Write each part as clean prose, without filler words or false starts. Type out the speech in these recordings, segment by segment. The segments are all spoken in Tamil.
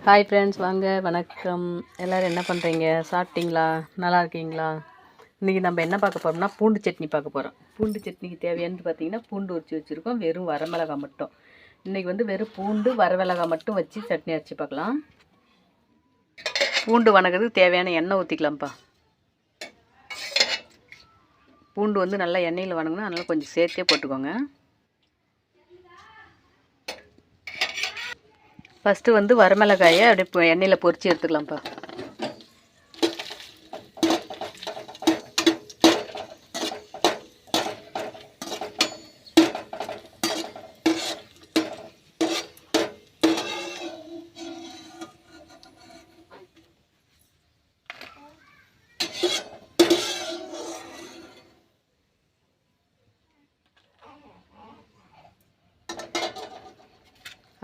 ஹாய் ஃப்ரெண்ட்ஸ், வாங்க வணக்கம். எல்லோரும் என்ன பண்ணுறீங்க? சாப்பிட்டீங்களா? நல்லா இருக்கீங்களா? இன்றைக்கி நம்ம என்ன பார்க்க போகிறோம்னா பூண்டு சட்னி பார்க்க போகிறோம். பூண்டு சட்னிக்கு தேவையானது பார்த்திங்கன்னா பூண்டு உரித்து வச்சுருக்கோம், வெறும் வரமிளகாய் மட்டும். இன்றைக்கி வந்து வெறும் பூண்டு வரமிளகாய் மட்டும் வச்சு சட்னி அரைச்சி பார்க்கலாம். பூண்டு வணக்கிறதுக்கு தேவையான எண்ணெய் ஊற்றிக்கலாம்ப்பா. பூண்டு வந்து நல்லா எண்ணெயில் வணங்கணும், அதனால் கொஞ்சம் சேர்த்தே போட்டுக்கோங்க. ஃபஸ்ட்டு வந்து வரமிளகாயை அப்படியே எண்ணெயில் பொரித்து எடுத்துக்கலாம்ப்பா.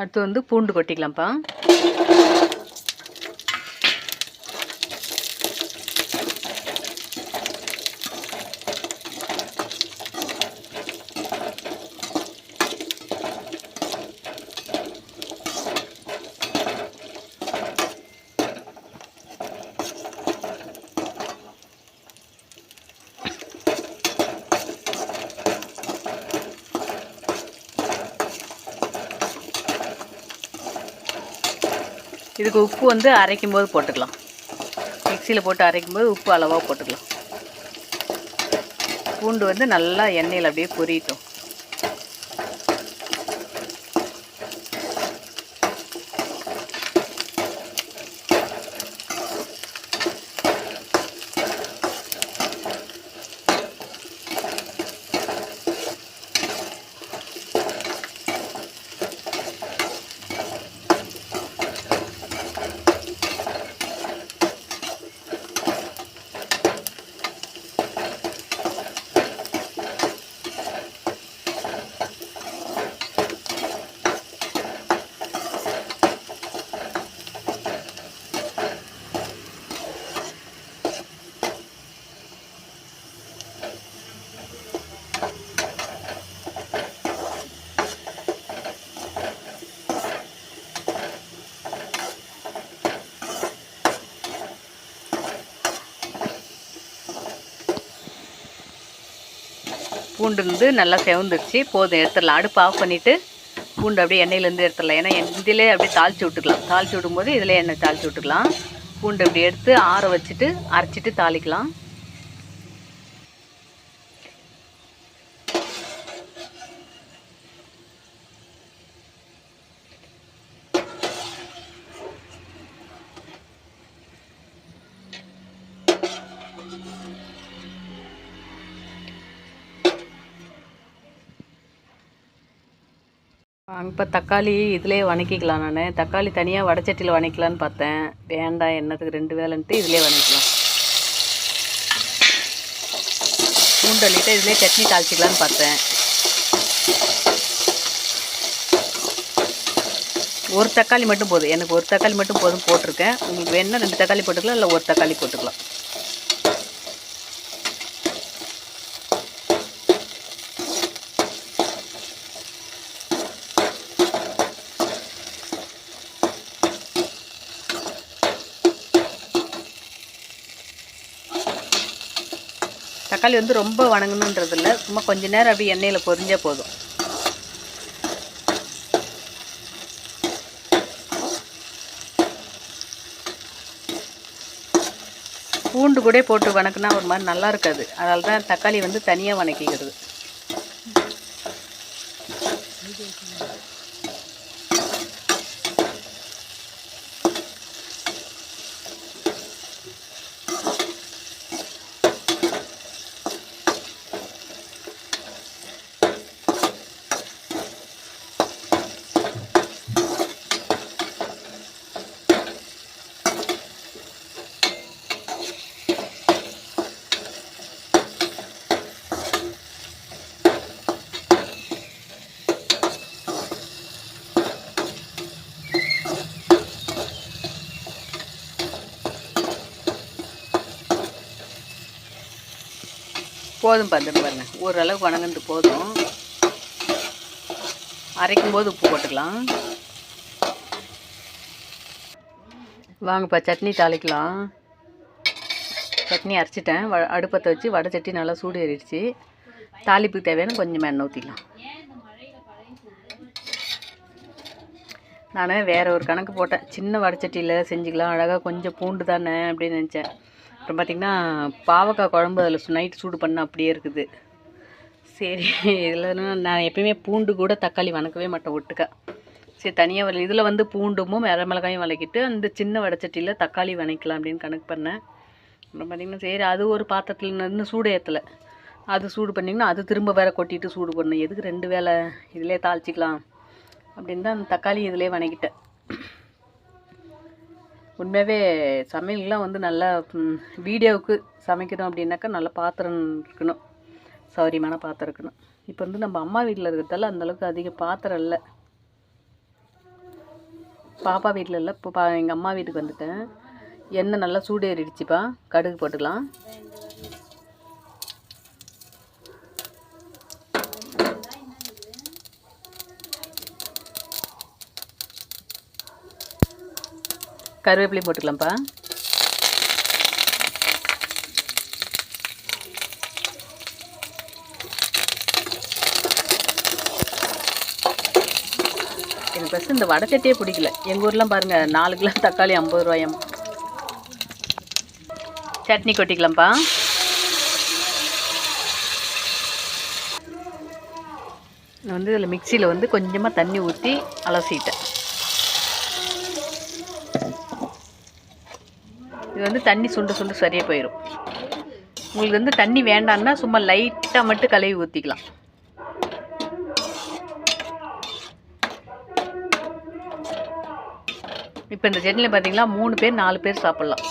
அடுத்து வந்து பூண்டு கொட்டிக்கலாம்ப்பா. இதுக்கு உப்பு வந்து அரைக்கும் போது போட்டுக்கலாம். மிக்சியில் போட்டு அரைக்கும் போது உப்பு அளவாக போட்டுக்கலாம். பூண்டு வந்து நல்லா எண்ணெயில் அப்படியே பொரியட்டும். பூண்டு வந்து நல்லா செவந்துடுச்சு, போதும், எடுத்துடலாம். அடுப்பு ஆஃப் பண்ணிவிட்டு பூண்டு அப்படியே எண்ணெயிலேருந்து எடுத்துடலாம். ஏன்னா இதிலே அப்படியே தாளித்து விட்டுக்கலாம். தாளித்து விடும்போது இதிலே எண்ணெய் தாளித்து விட்டுக்கலாம். பூண்டு அப்படி எடுத்து ஆற வச்சுட்டு அரைச்சிட்டு தாளிக்கலாம். இப்போ தக்காளி இதிலே வணக்கிக்கலாம். நான் தக்காளி தனியாக வடச்சட்டியில் வணக்கலான்னு பார்த்தேன், வேண்டாம், என்னத்துக்கு ரெண்டு வேலைன்ட்டு இதிலே வணக்கலாம். பூண்டலிட்டு இதிலே சட்னி தாளிச்சிக்கலான்னு பார்த்தேன். ஒரு தக்காளி மட்டும் போதும், எனக்கு ஒரு தக்காளி மட்டும் போதும் போட்டிருக்கேன். உங்களுக்கு வேணுன்னா ரெண்டு தக்காளி போட்டுக்கலாம், இல்லை ஒரு தக்காளி போட்டுக்கலாம். தக்காளி வந்து ரொம்ப வணங்கணுன்றதில்ல, சும்மா கொஞ்ச நேரம் அப்படியே எண்ணெயில் பொரிஞ்சால் போதும். பூண்டு கூட போட்டு வணக்கினா ஒரு மாதிரி நல்லா இருக்காது, அதனால தான் தக்காளி வந்து தனியாக வணக்கிக்கிறது. போதும், பார்த்துட்டு பாருங்கள், ஓரளவுக்கு வணங்கிட்டு போதும். அரைக்கும் போது உப்பு போட்டுக்கலாம். வாங்கப்பா சட்னி தாளிக்கலாம். சட்னி அரைச்சிட்டேன். அடுப்பத்தை வச்சு வடை சட்டி நல்லா சூடு ஏறிடுச்சு. தாளிப்புக்கு தேவையான கொஞ்சம் எண்ணெய் ஊற்றிக்கலாம். நான் வேறு ஒரு கணக்கு போட்டேன். சின்ன வடை சட்டியில் செஞ்சுக்கலாம், அழகாக கொஞ்சம் பூண்டு தானே அப்படின்னு நினச்சேன். அப்புறம் பார்த்திங்கன்னா பாவக்காய் குழம்பு அதில் நைட்டு சூடு பண்ண அப்படியே இருக்குது. சரி, இதில் நான் எப்பயுமே பூண்டு கூட தக்காளி வணக்கவே மாட்டேன் ஒட்டுக்கா. சரி, தனியாக இதில் வந்து பூண்டும் மிளகாயும் வதக்கிட்டு அந்த சின்ன வடைச்சட்டியில் தக்காளி வதக்கலாம் அப்படின்னு கணக்கு பண்ணேன். அப்புறம் பார்த்திங்கன்னா சரி, அது ஒரு பாத்திரத்தில் நின்று சூடு ஏற்றலை. அது சூடு பண்ணிங்கன்னா அது திரும்ப வேறு கொட்டிட்டு சூடு பண்ணணும். எதுக்கு 2 வேலை, இதிலே தாளிச்சிக்கலாம் அப்படின்னு தான் அந்த தக்காளி இதிலே வதக்கிட்டேன். உண்மையாகவே சமையல்லாம் வந்து நல்லா வீடியோவுக்கு சமைக்கணும் அப்படின்னாக்கா நல்ல பாத்திரம் இருக்கணும், சௌரியமான பாத்திரம் இருக்கணும். இப்போ வந்து நம்ம அம்மா வீட்டில் இருக்கிறதால அந்தளவுக்கு அதிக பாத்திரம் இல்லை. பாப்பா வீட்டில் இல்லை, இப்போ எங்கள் அம்மா வீட்டுக்கு வந்துட்டேன். எண்ணெய் நல்லா சூடு ஏறிடுச்சுப்பா. கடுகு போட்டுக்கலாம். கருவேப்பிலையும் போட்டுக்கலாம்ப்பா. எனக்கு ஃபஸ்ட்டு இந்த வடை சட்டியே பிடிக்கல. எங்கள் ஊர்லாம் பாருங்கள் 4 கிலோ தக்காளி 50 ரூபாயாம். சட்னி கொட்டிக்கலாம்ப்பா. நான் வந்து இதில் மிக்சியில் வந்து கொஞ்சமாக தண்ணி ஊற்றி அலசிட்டேன். இது வந்து தண்ணி சுண்டு சரியாக போயிடும். உங்களுக்கு வந்து தண்ணி வேண்டான்னா சும்மா லைட்டாக மட்டும் கழுவி ஊற்றிக்கலாம். இப்போ இந்த சட்னியில் பார்த்தீங்களா 3 பேர் 4 பேர் சாப்பிட்லாம்.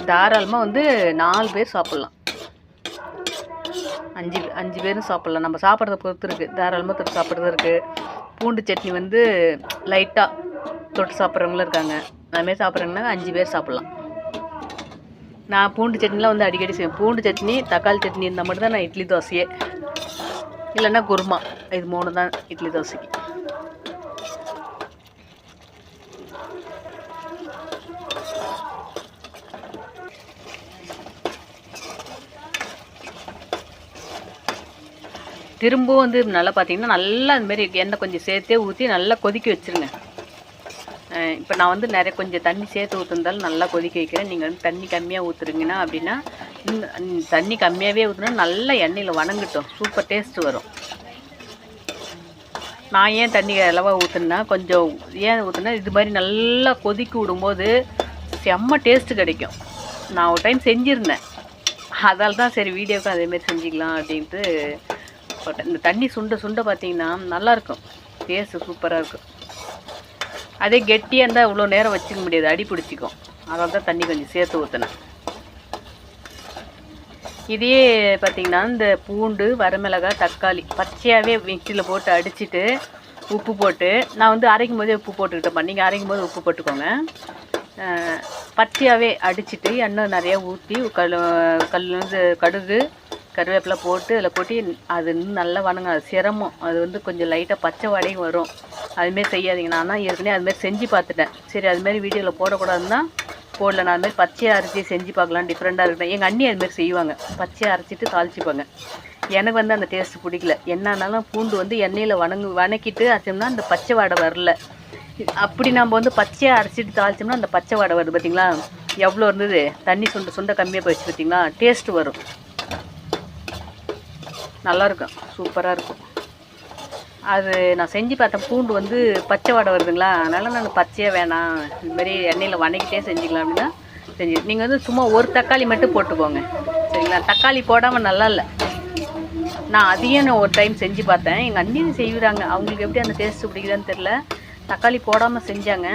தாராளமாக வந்து 4 பேர் சாப்பிட்லாம். 5 பேரும் சாப்பிட்லாம். நம்ம சாப்பிட்றத பொறுத்து இருக்குது. தாராளமாக தொட்டு சாப்பிட்றது இருக்குது. பூண்டு சட்னி வந்து லைட்டாக தொட்டு சாப்பிட்றவங்களும் இருக்காங்க. அதுமாரி சாப்பிட்றாங்கன்னா 5 பேர் சாப்பிட்லாம். நான் பூண்டு சட்னிலாம் வந்து அடிக்கடி செய்வேன். பூண்டு சட்னி, தக்காளி சட்னி இருந்தால் மட்டும் தான் நான் இட்லி தோசையே, இல்லைன்னா குருமா. இது 3 தான் இட்லி தோசைக்கு. திரும்பவும் வந்து நல்லா பார்த்தீங்கன்னா நல்லா அதுமாரி எண்ணெய் கொஞ்சம் சேர்த்தே ஊற்றி நல்லா கொதிக்க வச்சுருங்க. இப்போ நான் வந்து நிறைய கொஞ்சம் தண்ணி சேர்த்து ஊற்றுந்தாலும் நல்லா கொதிக்க வைக்கிறேன். நீங்கள் வந்து தண்ணி கம்மியாக ஊற்றுறீங்கன்னா அப்படின்னா தண்ணி கம்மியாகவே ஊற்றுனா நல்லா எண்ணெயில் வணங்கட்டும், சூப்பர் டேஸ்ட்டு வரும். நான் ஏன் தண்ணி அளவாக ஊற்றுனா கொஞ்சம் ஏன் ஊற்றுனா இது மாதிரி நல்லா கொதிக்க விடும்போது செம்ம டேஸ்ட்டு கிடைக்கும். நான் ஒரு டைம் செஞ்சுருந்தேன், அதால் தான் சரி வீடியோவுக்கு அதேமாரி செஞ்சுக்கலாம் அப்படின்ட்டு போட்டேன். இந்த தண்ணி சுண்ட பார்த்தீங்கன்னா நல்லாயிருக்கும், டேஸ்ட்டு சூப்பராக இருக்கும். அதே கெட்டியாக இருந்தால் இவ்வளோ நேரம் வச்சுக்க முடியாது, அடி பிடிச்சிக்கும். அதனால தான் தண்ணி கொஞ்சம் சேர்த்து ஊற்றினேன். இதே பார்த்திங்கன்னா இந்த பூண்டு, வரமிளகாய், தக்காளி பச்சையாகவே மிக்சியில் போட்டு அடிச்சுட்டு உப்பு போட்டு, நான் வந்து அரைக்கும் போதே உப்பு போட்டுக்கிட்டேன். நீங்கள் அரைக்கும் போது உப்பு போட்டுக்கோங்க. பச்சையாகவே அடிச்சுட்டு எண்ணெய் நிறையா ஊற்றி கடுகு கருவேப்பிலை போட்டு அதில் கொட்டி அது இன்னும் நல்லா வணங்க. அது சிரமம், அது வந்து கொஞ்சம் லைட்டாக பச்சை வாடையும் வரும். அதுமாரி செய்யாதீங்க. நான் ஏற்கனவே அதுமாரி செஞ்சு பார்த்துட்டேன். சரி அதுமாரி வீடியோவில் போடக்கூடாதுன்னா போடல. நான் அதுமாரி பச்சையாக அரைச்சி செஞ்சு பார்க்கலாம், டிஃப்ரெண்ட்டாக இருக்கட்டும். எங்கள் அண்ணி அதுமாரி செய்வாங்க, பச்சையாக அரைச்சிட்டு தாளிச்சிப்பாங்க. எனக்கு வந்து அந்த டேஸ்ட்டு பிடிக்கல. என்னன்னாலும் பூண்டு வந்து எண்ணெயில் வணக்கிட்டு அரைச்சோம்னா அந்த பச்சை வாடை வரல. அப்படி நம்ம வந்து பச்சையாக அரைச்சிட்டு தாளிச்சோம்னா அந்த பச்சை வாடை வருது. பார்த்திங்களா எவ்வளோ இருந்தது, தண்ணி சுண்ட கம்மியாக போயிடுச்சு. பார்த்திங்களா டேஸ்ட்டு வரும், நல்லாயிருக்கும், சூப்பராக இருக்கும். அது நான் செஞ்சு பார்த்தேன். பூண்டு வந்து பச்சை வாடை வருதுங்களா, அதனால் நான் பச்சையாக வேணாம், இதுமாரி எண்ணெயில் வணக்கிட்டே செஞ்சுக்கலாம் அப்படின்னா செஞ்சு. நீங்கள் வந்து சும்மா ஒரு தக்காளி மட்டும் போட்டுக்கோங்க, சரிங்களா. தக்காளி போடாமல் நல்லா இல்லை. நான் அதையும் நான் ஒரு டைம் செஞ்சு பார்த்தேன். எங்கள் அண்ணியும் செய்கிறாங்க, அவங்களுக்கு எப்படி அந்த டேஸ்ட்டு பிடிக்குதான்னு தெரில. தக்காளி போடாமல் செஞ்சாங்க,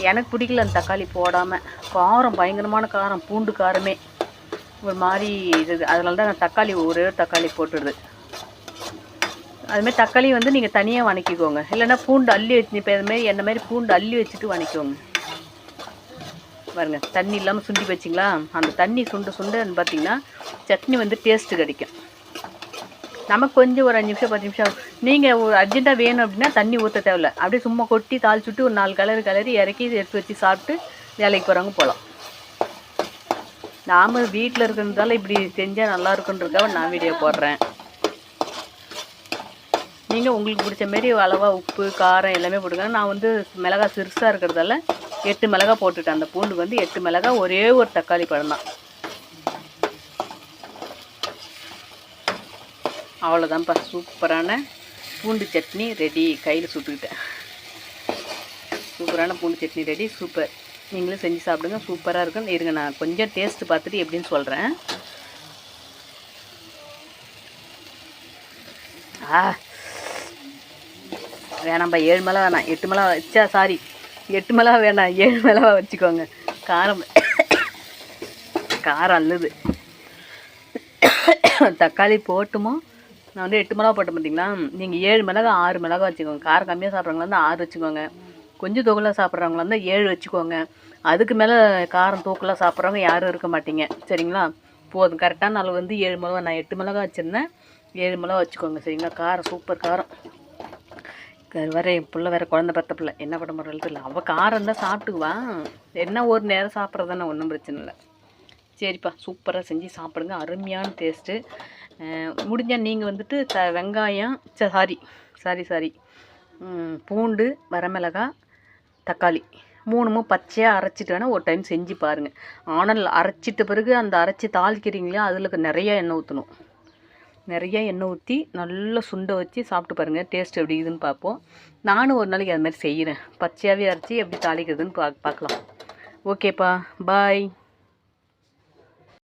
எனக்கு பிடிக்கல அந்த தக்காளி போடாமல். காரம் பயங்கரமான காரம், பூண்டு காரமே ஒரு மாதிரி இது. அதனால தான் நான் தக்காளி ஒரே தக்காளி போட்டுடுது. அதுமாதிரி தக்காளி வந்து நீங்கள் தனியாக வணக்கிக்கோங்க, இல்லைன்னா பூண்டு அள்ளி வச்சு இப்போ இதுமாரி என்ன மாதிரி பூண்டு அள்ளி வச்சுட்டு வணக்கிக்கோங்க. பாருங்கள் தண்ணி இல்லாமல் சுண்டி வச்சிங்களா, அந்த தண்ணி சுண்டு பார்த்திங்கன்னா சட்னி வந்து டேஸ்ட்டு கிடைக்கும். நமக்கு கொஞ்சம் ஒரு 5 நிமிஷம் 10 நிமிஷம் நீங்கள் ஒரு அர்ஜென்ட்டாக வேணும் அப்படின்னா தண்ணி ஊற்ற தேவையில்ல, அப்படியே சும்மா கொட்டி தாளிச்சுட்டு ஒரு 4 கலரி இறக்கி எடுத்து வச்சு சாப்பிட்டு வேலைக்கு போகிறவங்க போகலாம். நாம் வீட்டில் இருக்கிறதால இப்படி செஞ்சால் நல்லா இருக்குன்றதுக்காக நான் வீடியோ போடுறேன். நீங்கள் உங்களுக்கு பிடிச்ச மாரி அளவாக உப்பு காரம் எல்லாமே போட்டுக்கோங்க. நான் வந்து மிளகாய் சிறுசாக இருக்கிறதால 8 மிளகாய் போட்டுட்டேன். அந்த பூண்டு வந்து 8 மிளகாய், ஒரே ஒரு தக்காளி பழம் தான். அவ்வளோதான்ப்பா, சூப்பரான பூண்டு சட்னி ரெடி. கையில் சுட்டுக்கிட்டேன். சூப்பரான பூண்டு சட்னி ரெடி. சூப்பர், நீங்களும் செஞ்சு சாப்பிடுங்க, சூப்பராக இருக்கும். இருங்க நான் கொஞ்சம் டேஸ்ட்டு பார்த்துட்டு எப்படின்னு சொல்கிறேன். வேணாம்ப்பா, 7 மிளகா வேணாம், 8 மிளகா வச்சா, சாரி 8 மிளகா வேணாம், 7 மிளகா வச்சுக்கோங்க. காரம் காரம் அல்லது தக்காளி போட்டுமோ, நான் வந்து 8 மிளகா போட்டேன் பார்த்தீங்களா. நீங்கள் 7 மிளகா 6 மிளகா வச்சுக்கோங்க. காரம் கம்மியாக சாப்பிட்றவங்களா இருந்தால் 6 வச்சுக்கோங்க. கொஞ்சம் தூக்கலாக சாப்பிட்றவங்களா இருந்தால் 7 வச்சுக்கோங்க. அதுக்கு மேலே காரம் தூக்கலாக சாப்பிட்றவங்க யாரும் இருக்க மாட்டீங்க, சரிங்களா. போதும், கரெக்டான அளவு வந்து 7 மிளகா. நான் 8 மிளகா வச்சுருந்தேன், 7 மிளகா வச்சுக்கோங்க, சரிங்களா. காரம் சூப்பர் காரம். வேறு என் பிள்ளை வேறு குழந்த பத்த பிள்ளை என்ன பண்ண முடியல இல்லை, அவள் காரம் தான் சாப்பிட்டுக்குவான். என்ன ஒரு நேரம் சாப்பிட்றதானே, ஒன்றும் பிரச்சனை இல்லை. சரிப்பா, சூப்பராக செஞ்சு சாப்பிடுங்க, அருமையான டேஸ்ட்டு. முடிஞ்சால் நீங்கள் வந்துட்டு வெங்காயம் சாரி பூண்டு, வரமிளகாய், தக்காளி 3 பச்சையாக அரைச்சிட்டு வேணால் ஒரு டைம் செஞ்சு பாருங்கள். ஆனால் அரைச்சிட்ட பிறகு அந்த அரைச்சி தாளிக்கிறீங்களா, அதில் நிறையா எண்ணெய் ஊற்றணும். நிறையா எண்ணெய் ஊற்றி நல்லா சுண்டை வச்சு சாப்பிட்டு பாருங்கள், டேஸ்ட் எப்படி இதுன்னு பார்ப்போம். நானும் ஒரு நாளைக்கு அது மாதிரி செய்கிறேன். பச்சையாகவே அரைச்சி எப்படி தாளிக்கிறதுன்னு பார்க்கலாம். ஓகேப்பா, பாய்.